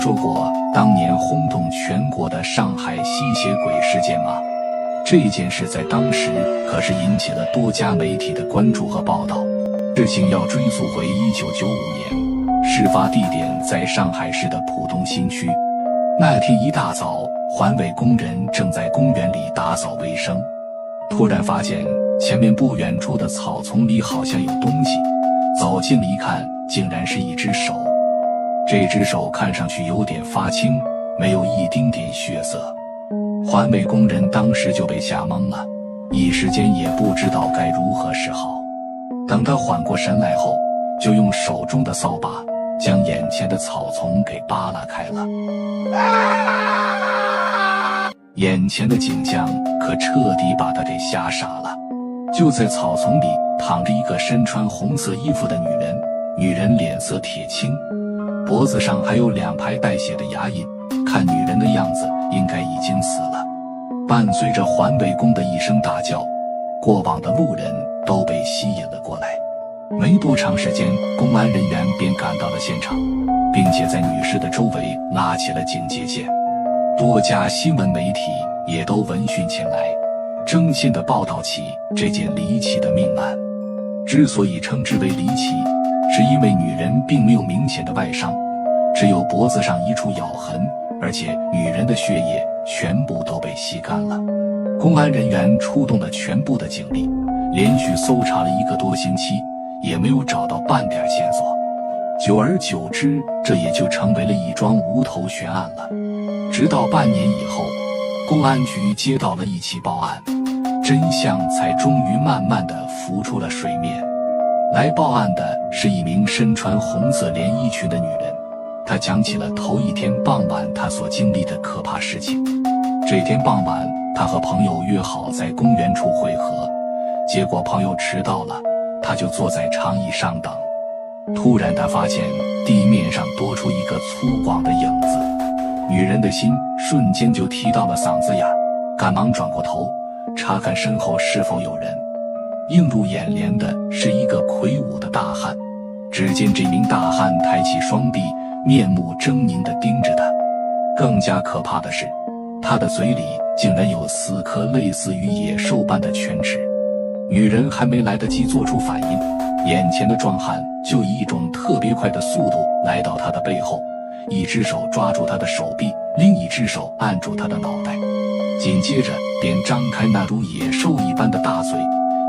说过当年轰动全国的上海吸血鬼事件吗？这件事在当时可是引起了多家媒体的关注和报道。事情要追溯回1995年，事发地点在上海市的浦东新区。那天一大早，环卫工人正在公园里打扫卫生，突然发现前面不远处的草丛里好像有东西，走近了一看，竟然是一只手。这只手看上去有点发青，没有一丁点血色。环卫工人当时就被吓懵了，一时间也不知道该如何是好。等他缓过神来后，就用手中的扫把将眼前的草丛给扒拉开了。眼前的景象可彻底把他给吓傻了。就在草丛里躺着一个身穿红色衣服的女人，女人脸色铁青，脖子上还有2排带血的牙印，看女人的样子应该已经死了。伴随着环卫工的一声大叫，过往的路人都被吸引了过来。没多长时间，公安人员便赶到了现场，并且在女尸的周围拉起了警戒线。多家新闻媒体也都闻讯前来，争先地报道起这件离奇的命案。之所以称之为离奇，是因为女人并没有明显的外伤，只有脖子上一处咬痕，而且女人的血液全部都被吸干了。公安人员出动了全部的警力，连续搜查了1个多星期，也没有找到半点线索。久而久之，这也就成为了一桩无头悬案了。直到半年以后，公安局接到了一起报案，真相才终于慢慢地浮出了水面。来报案的是一名身穿红色连衣裙的女人，她讲起了头一天傍晚她所经历的可怕事情。这天傍晚，她和朋友约好在公园处会合，结果朋友迟到了，她就坐在长椅上等。突然她发现地面上多出一个粗犷的影子，女人的心瞬间就提到了嗓子眼，赶忙转过头查看身后是否有人。映入眼帘的是一个魁梧的大汉，只见这名大汉抬起双臂，面目狰狞地盯着他。更加可怕的是，他的嘴里竟然有4颗类似于野兽般的犬齿。女人还没来得及做出反应，眼前的壮汉就以一种特别快的速度来到他的背后，一只手抓住他的手臂，另一只手按住他的脑袋，紧接着便张开那如野兽一般的大嘴，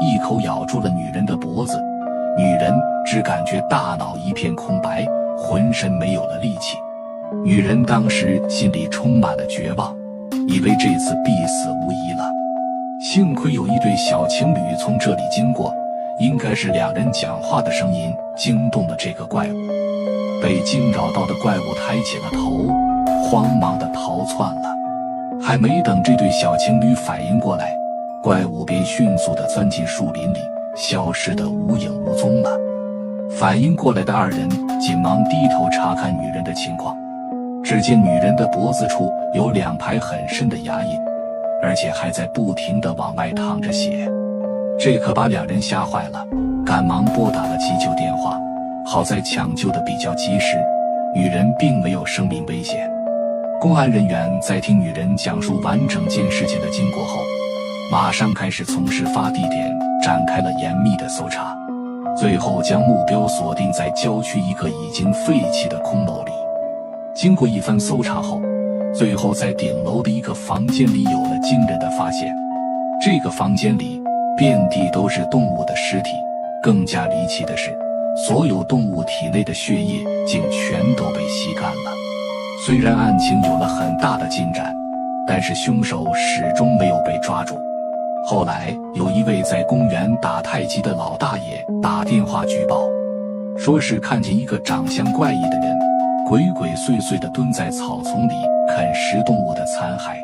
一口咬住了女人的脖子。女人只感觉大脑一片空白，浑身没有了力气。女人当时心里充满了绝望，以为这次必死无疑了。幸亏有一对小情侣从这里经过，应该是2人讲话的声音惊动了这个怪物。被惊扰到的怪物抬起了头，慌忙地逃窜了。还没等这对小情侣反应过来，怪物便迅速地钻进树林里，消失得无影无踪了。反应过来的2人紧忙低头查看女人的情况，只见女人的脖子处有2排很深的牙印，而且还在不停地往外淌着血。这可把2人吓坏了，赶忙拨打了急救电话。好在抢救的比较及时，女人并没有生命危险。公安人员在听女人讲述完整件事情的经过后，马上开始从事发地点展开了严密的搜查，最后将目标锁定在郊区一个已经废弃的空楼里。经过一番搜查后，最后在顶楼的一个房间里有了惊人的发现。这个房间里遍地都是动物的尸体，更加离奇的是，所有动物体内的血液竟全都被吸干了。虽然案情有了很大的进展，但是凶手始终没有被抓住。后来有一位在公园打太极的老大爷打电话举报，说是看见一个长相怪异的人鬼鬼祟祟地蹲在草丛里啃食动物的残骸。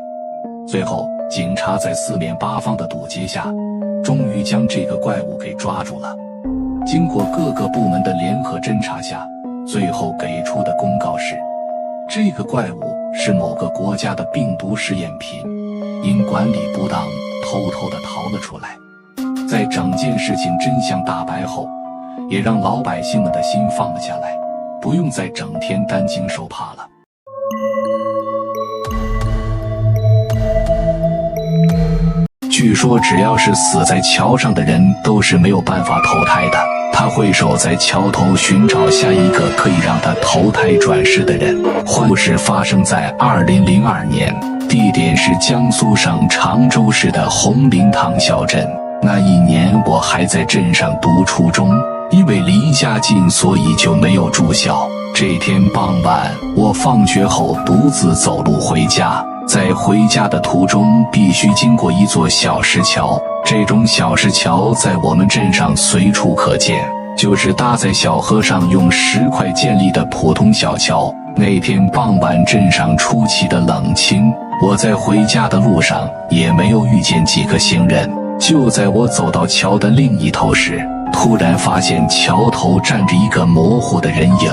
最后警察在4面8方的堵截下，终于将这个怪物给抓住了。经过各个部门的联合侦查下，最后给出的公告是，这个怪物是某个国家的病毒试验品，因管理不当偷偷地逃了出来。在整件事情真相大白后，也让老百姓们的心放了下来，不用再整天担惊受怕了。据说只要是死在桥上的人都是没有办法投胎的，他会守在桥头寻找下一个可以让他投胎转世的人。故事发生在2002年，地点是江苏省常州市的红灵堂小镇。那一年我还在镇上读初中，因为离家近，所以就没有住校。这天傍晚，我放学后独自走路回家，在回家的途中必须经过一座小石桥。这种小石桥在我们镇上随处可见，就是搭在小河上用石块建立的普通小桥。那天傍晚镇上出奇的冷清，我在回家的路上也没有遇见几个行人。就在我走到桥的另一头时，突然发现桥头站着一个模糊的人影。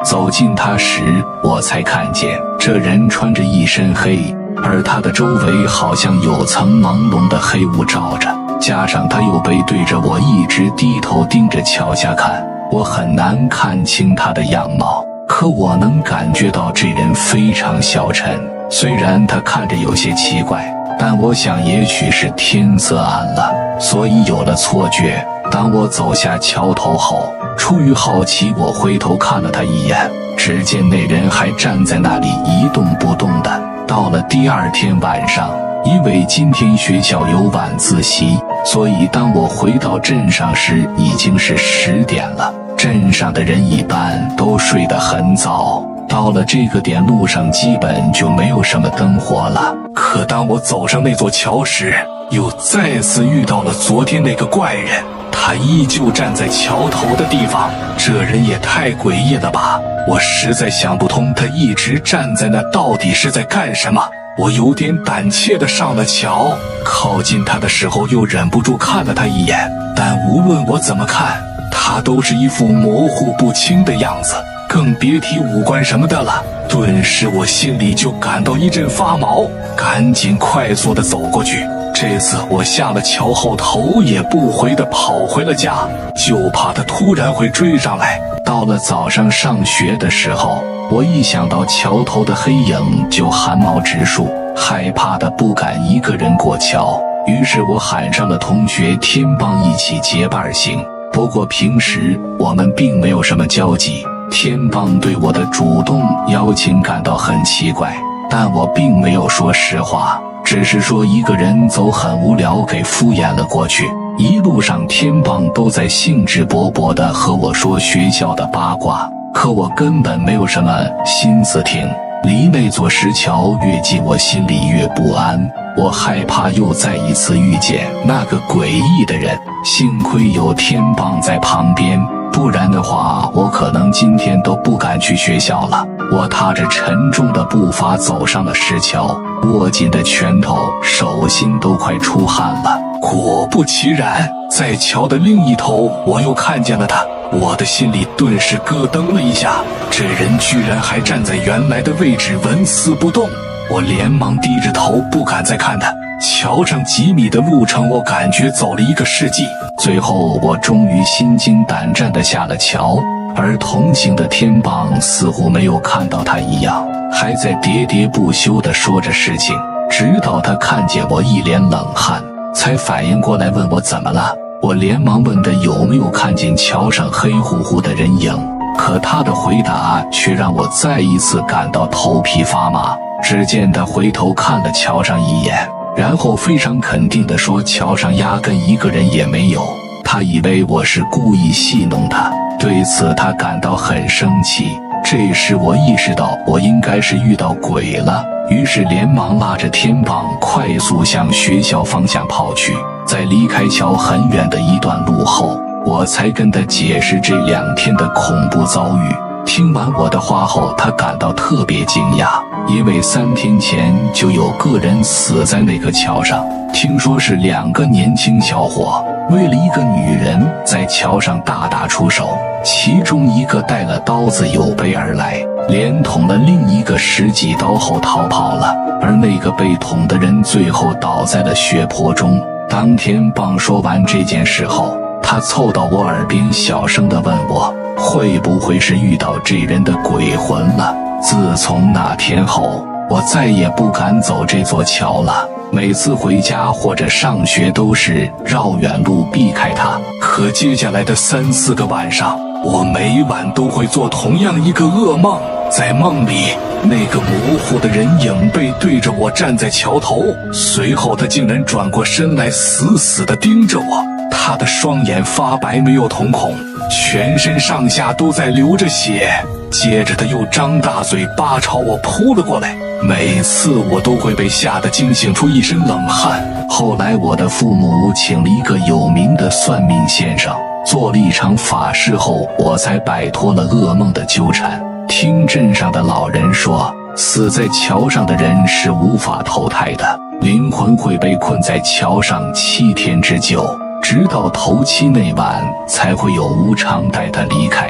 走近他时，我才看见这人穿着一身黑，而他的周围好像有层朦胧的黑雾罩着，加上他又背对着我，一直低头盯着桥下看，我很难看清他的样貌。可我能感觉到这人非常消沉，虽然他看着有些奇怪，但我想也许是天色暗了，所以有了错觉。当我走下桥头后，出于好奇，我回头看了他一眼，只见那人还站在那里一动不动的。到了第二天晚上，因为今天学校有晚自习，所以当我回到镇上时已经是10点了。镇上的人一般都睡得很早，到了这个点，路上基本就没有什么灯火了。可当我走上那座桥时，又再次遇到了昨天那个怪人，他依旧站在桥头的地方。这人也太诡异了吧，我实在想不通他一直站在那到底是在干什么。我有点胆怯地上了桥，靠近他的时候又忍不住看了他一眼，但无论我怎么看，他都是一副模糊不清的样子，更别提五官什么的了。顿时我心里就感到一阵发毛，赶紧快速地走过去。这次我下了桥后头也不回地跑回了家，就怕他突然会追上来。到了早上上学的时候，我一想到桥头的黑影就汗毛直竖，害怕的不敢一个人过桥。于是我喊上了同学天棒一起结伴行。不过平时我们并没有什么交集，天棒对我的主动邀请感到很奇怪，但我并没有说实话，只是说一个人走很无聊给敷衍了过去。一路上天棒都在兴致勃勃地和我说学校的八卦，可我根本没有什么心思听。离那座石桥越近，我心里越不安，我害怕又再一次遇见那个诡异的人。幸亏有天棒在旁边，不然的话我可能今天都不敢去学校了。我踏着沉重的步伐走上了石桥，握紧的拳头手心都快出汗了。果不其然，在桥的另一头我又看见了他，我的心里顿时咯噔了一下，这人居然还站在原来的位置纹丝不动。我连忙低着头不敢再看他。桥上几米的路程，我感觉走了1个世纪。最后我终于心惊胆战地下了桥，而同行的天棒似乎没有看到他一样，还在喋喋不休地说着事情，直到他看见我一脸冷汗，才反应过来问我怎么了。我连忙问他有没有看见桥上黑乎乎的人影，可他的回答却让我再一次感到头皮发麻。只见他回头看了桥上一眼，然后非常肯定地说桥上压根一个人也没有。他以为我是故意戏弄他，对此他感到很生气。这时我意识到我应该是遇到鬼了，于是连忙拉着天棒快速向学校方向跑去。在离开桥很远的一段路后，我才跟他解释这2天的恐怖遭遇。听完我的话后，他感到特别惊讶，因为3天前就有个人死在那个桥上，听说是2个年轻小伙为了一个女人在桥上大打出手，其中一个带了刀子有备而来，连捅了另一个10几刀后逃跑了，而那个被捅的人最后倒在了血泊中。当天棒说完这件事后，他凑到我耳边小声地问我，会不会是遇到这人的鬼魂了。自从那天后，我再也不敢走这座桥了。每次回家或者上学都是绕远路避开他。可接下来的3、4个晚上，我每晚都会做同样一个噩梦。在梦里，那个模糊的人影背对着我站在桥头，随后他竟然转过身来，死死地盯着我。他的双眼发白，没有瞳孔，全身上下都在流着血。接着他又张大嘴巴朝我扑了过来，每次我都会被吓得惊醒出一身冷汗。后来我的父母请了一个有名的算命先生，做了一场法事后，我才摆脱了噩梦的纠缠。听镇上的老人说，死在桥上的人是无法投胎的，灵魂会被困在桥上7天之久，直到头七那晚才会有无常带他离开。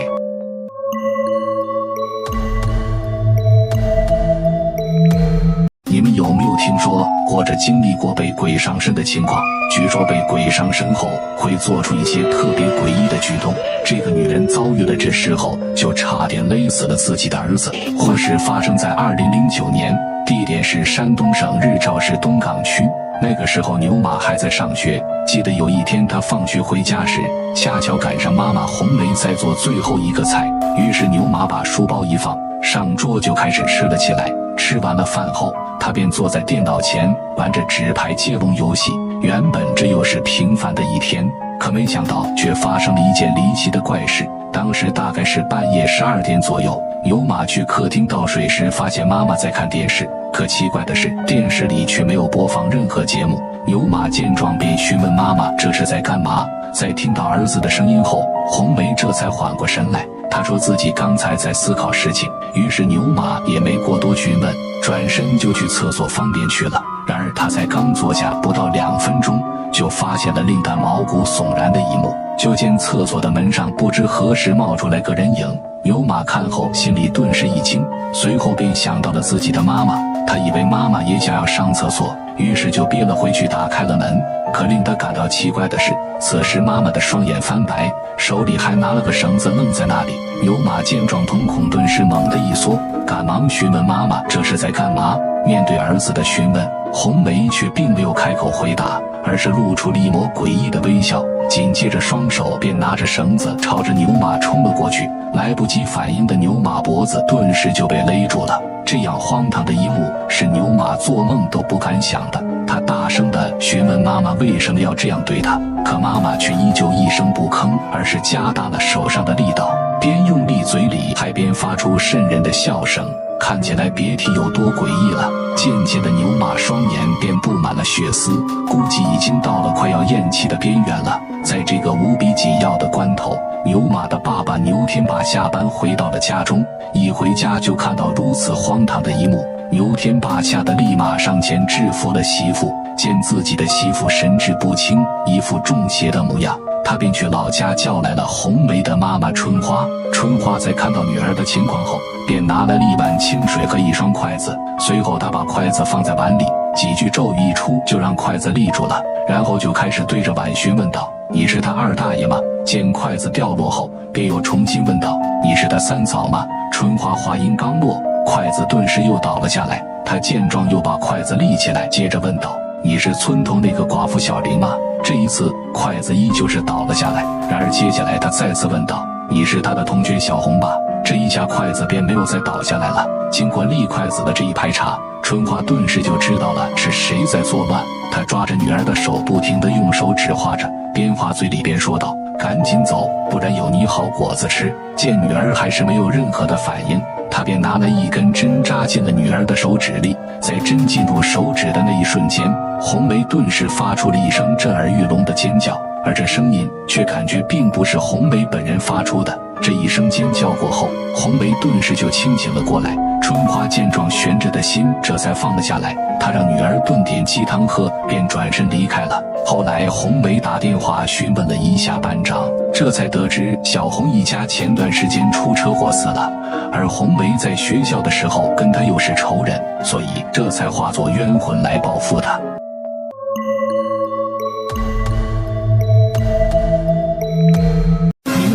你们有没有听说或者经历过被鬼上身的情况？据说被鬼上身后会做出一些特别诡异的举动。这个女人遭遇了这事后，就差点勒死了自己的儿子。或是发生在2009年，地点是山东省日照市东岗区。那个时候牛马还在上学，记得有一天他放学回家时，恰巧赶上妈妈红梅在做最后一个菜，于是牛马把书包一放，上桌就开始吃了起来。吃完了饭后，他便坐在电脑前玩着纸牌接龙游戏。原本这又是平凡的一天，可没想到却发生了一件离奇的怪事。当时大概是半夜12点左右，牛马去客厅倒水时，发现妈妈在看电视。可奇怪的是，电视里却没有播放任何节目。牛马见状便询问妈妈这是在干嘛。在听到儿子的声音后，红梅这才缓过神来。她说自己刚才在思考事情，于是牛马也没过多询问，转身就去厕所方便去了。然而他才刚坐下不到2分钟，就发现了令他毛骨悚然的一幕。就见厕所的门上不知何时冒出来个人影，牛马看后心里顿时一惊，随后便想到了自己的妈妈。他以为妈妈也想要上厕所，于是就憋了回去，打开了门。可令他感到奇怪的是，此时妈妈的双眼翻白，手里还拿了个绳子愣在那里。牛马见状，瞳孔顿时猛地一缩，赶忙询问妈妈这是在干嘛。面对儿子的询问，红梅却并没有开口回答，而是露出了一抹诡异的微笑，紧接着双手便拿着绳子朝着牛马冲了过去。来不及反应的牛马脖子顿时就被勒住了。这样荒唐的一幕是牛马做梦都不敢想的。他大声地询问妈妈为什么要这样对他，可妈妈却依旧一声不吭，而是加大了手上的力道，边用力嘴里还边发出瘆人的笑声，看起来别提有多诡异了。渐渐的，牛马双眼便布满了血丝，估计已经到了快要咽气的边缘了。在这个无比紧要的关头，牛马的爸爸牛天霸下班回到了家中，一回家就看到如此荒唐的一幕。牛天霸吓得立马上前制服了媳妇，见自己的媳妇神志不清，一副中邪的模样，他便去老家叫来了红梅的妈妈春花。春花在看到女儿的情况后，便拿来了一碗清水和一双筷子，随后她把筷子放在碗里，几句咒语一出就让筷子立住了，然后就开始对着碗询问道：“你是他二大爷吗？”见筷子掉落后，便又重新问道：“你是他三嫂吗？”春花话音刚落，筷子顿时又倒了下来。他见状又把筷子立起来，接着问道：“你是村头那个寡妇小玲吗？”这一次筷子依旧是倒了下来。然而接下来他再次问道：“你是他的同学小红吧？”这一下筷子便没有再倒下来了。经过立筷子的这一排查，春花顿时就知道了是谁在作乱。她抓着女儿的手，不停地用手指划着，边划嘴里边说道：“赶紧走，不然有你好果子吃。”见女儿还是没有任何的反应，他便拿来一根针扎进了女儿的手指里。在针进入手指的那一瞬间，红梅顿时发出了一声震耳欲聋的尖叫，而这声音却感觉并不是红梅本人发出的。这一声尖叫过后，红梅顿时就清醒了过来。春花见状，悬着的心这才放了下来。她让女儿炖点鸡汤喝，便转身离开了。后来红梅打电话询问了一下班长，这才得知小红一家前段时间出车祸死了，而红梅在学校的时候跟她又是仇人，所以这才化作冤魂来报复她。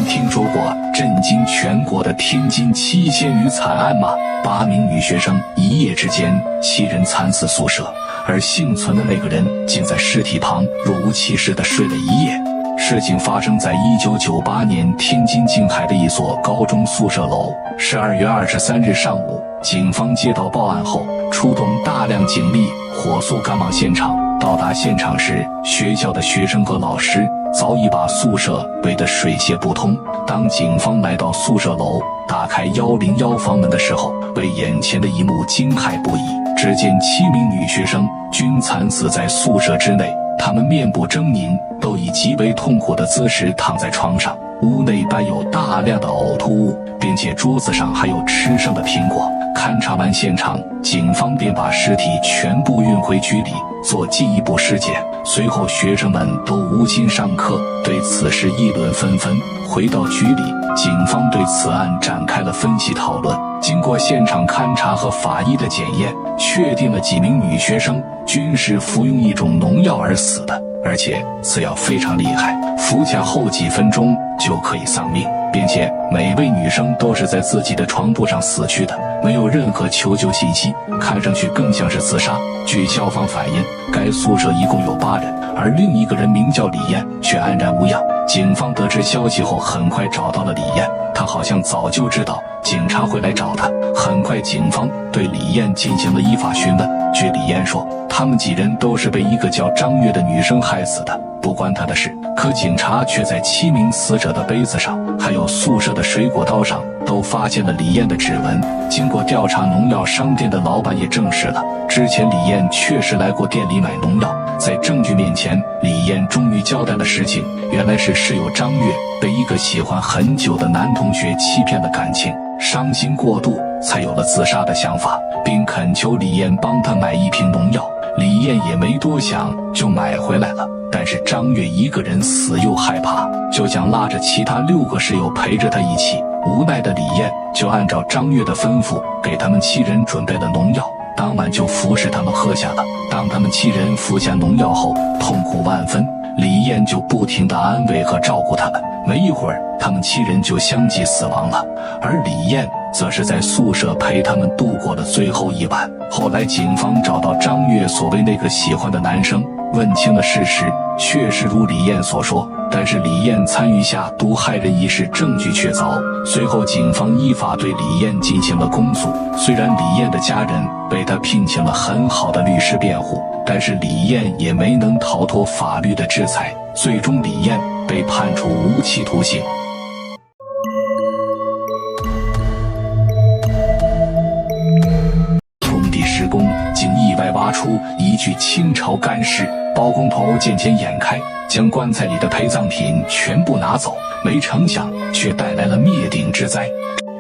听说过震惊全国的天津7仙女惨案吗？8名女学生一夜之间7人惨死宿舍，而幸存的那个人竟在尸体旁若无其事地睡了一夜。事情发生在1998年天津静海的一所高中宿舍楼。12月23日上午，警方接到报案后，出动大量警力，火速赶往现场。到达现场时，学校的学生和老师早已把宿舍围得水泄不通。当警方来到宿舍楼，打开101房门的时候，为眼前的一幕惊骇不已。只见7名女学生均惨死在宿舍之内，她们面部狰狞，都以极为痛苦的姿势躺在床上。屋内伴有大量的呕吐物，并且桌子上还有吃剩的苹果。勘察完现场，警方便把尸体全部运回局里做进一步尸检。随后学生们都无心上课，对此事议论纷纷。回到局里，警方对此案展开了分析讨论。经过现场勘查和法医的检验，确定了几名女学生均是服用一种农药而死的，而且此药非常厉害，服下后几分钟就可以丧命，并且每位女生都是在自己的床铺上死去的，没有任何求救信息，看上去更像是自杀。据校方反映，该宿舍一共有8人，而另一个人名叫李艳，却安然无恙。警方得知消息后，很快找到了李艳，她好像早就知道警察会来找她。很快，警方对李艳进行了依法询问。据李艳说，他们几人都是被一个叫张月的女生害死的，不关她的事。可警察却在7名死者的杯子上，还有宿舍的水果刀上，都发现了李艳的指纹。经过调查，农药商店的老板也证实了，之前李艳确实来过店里买农药。在证据面前，李艳终于交代了实情，原来是室友张月被一个喜欢很久的男同学欺骗了感情，伤心过度，才有了自杀的想法，并恳求李艳帮他买1瓶农药。李艳也没多想，就买回来了。但是张月一个人死又害怕，就想拉着其他6个室友陪着他一起。无奈的李艳就按照张月的吩咐，给他们7人准备了农药，当晚就服侍他们喝下了。当他们7人服下农药后，痛苦万分，李艳就不停地安慰和照顾他们。没一会儿，他们7人就相继死亡了，而李艳则是在宿舍陪他们度过了最后一晚。后来警方找到张月所谓那个喜欢的男生，问清了事实，确实如李艳所说，但是李艳参与下毒害人一事证据确凿。随后警方依法对李艳进行了公诉。虽然李艳的家人为她聘请了很好的律师辩护，但是李艳也没能逃脱法律的制裁，最终李艳被判处无期徒刑。工地施工，竟意外挖出一具清朝干尸，包工头见钱眼开，将棺材里的陪葬品全部拿走，没成想却带来了灭顶之灾。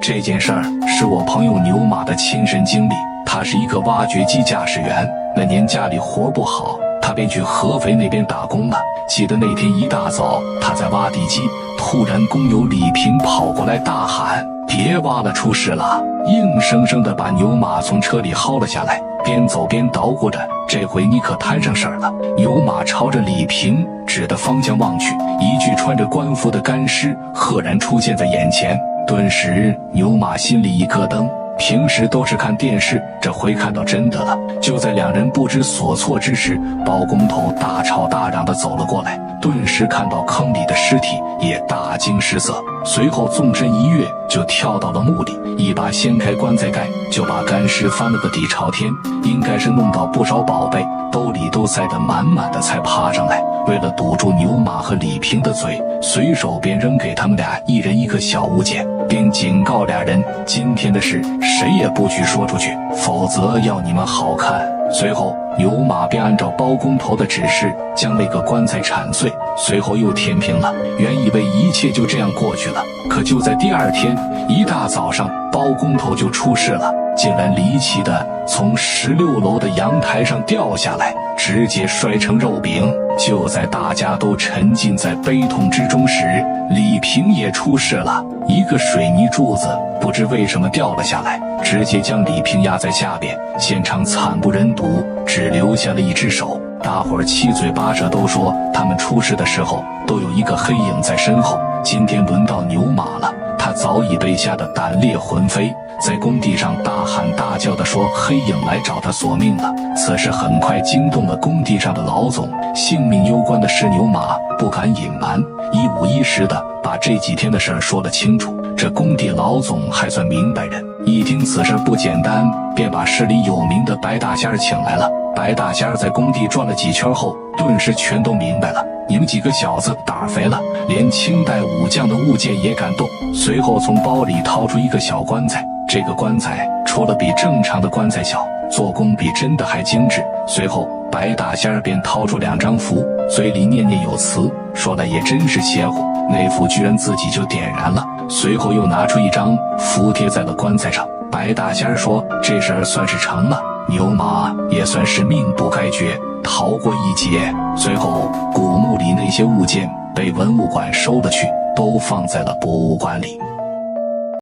这件事儿是我朋友牛马的亲身经历，他是一个挖掘机驾驶员，那年家里活不好，他便去合肥那边打工了。记得那天一大早，他在挖地基，突然工友李平跑过来大喊：“别挖了，出事了！”硬生生地把牛马从车里薅了下来，边走边捣鼓着：“这回你可摊上事儿了。”牛马朝着李平指的方向望去，一具穿着官服的干尸赫然出现在眼前。顿时牛马心里一咯噔，平时都是看电视，这回看到真的了。就在2人不知所措之时，包工头大吵大嚷地走了过来，顿时看到坑里的尸体，也大惊失色。随后纵身一跃，就跳到了墓里，一把掀开棺材盖，就把干尸翻了个底朝天。应该是弄到不少宝贝，兜里都塞得满满的，才爬上来。为了堵住牛马和李平的嘴，随手便扔给他们俩1人1个小物件，并警告2人，今天的事谁也不许说出去，否则要你们好看。随后牛马便按照包工头的指示，将那个棺材铲碎，随后又填平了。原以为一切就这样过去了，可就在第2天一大早上，包工头就出事了，竟然离奇的从16楼的阳台上掉下来，直接摔成肉饼。就在大家都沉浸在悲痛之中时，李平也出事了，一个水泥柱子不知为什么掉了下来，直接将李平压在下边，现场惨不忍睹，只留下了一只手。大伙儿七嘴八舌都说，他们出事的时候都有一个黑影在身后。今天轮到牛马了，他早已被吓得胆裂魂飞，在工地上大喊大叫地说黑影来找他索命了。此事很快惊动了工地上的老总，性命攸关的是牛马，不敢隐瞒，一五一十的把这几天的事儿说了清楚。这工地老总还算明白人，一听此事不简单，便把市里有名的白大仙请来了。白大仙在工地转了几圈后，顿时全都明白了，你们几个小子胆儿肥了，连清代武将的物件也敢动。随后从包里掏出一个小棺材，这个棺材除了比正常的棺材小，做工比真的还精致。随后白大仙便掏出2张符，嘴里念念有词，说来也真是邪乎，那符居然自己就点燃了。随后又拿出一张符贴在了棺材上。白大仙说这事儿算是成了，牛马也算是命不该绝，逃过一劫。随后古墓里那些物件被文物馆收了去，都放在了博物馆里。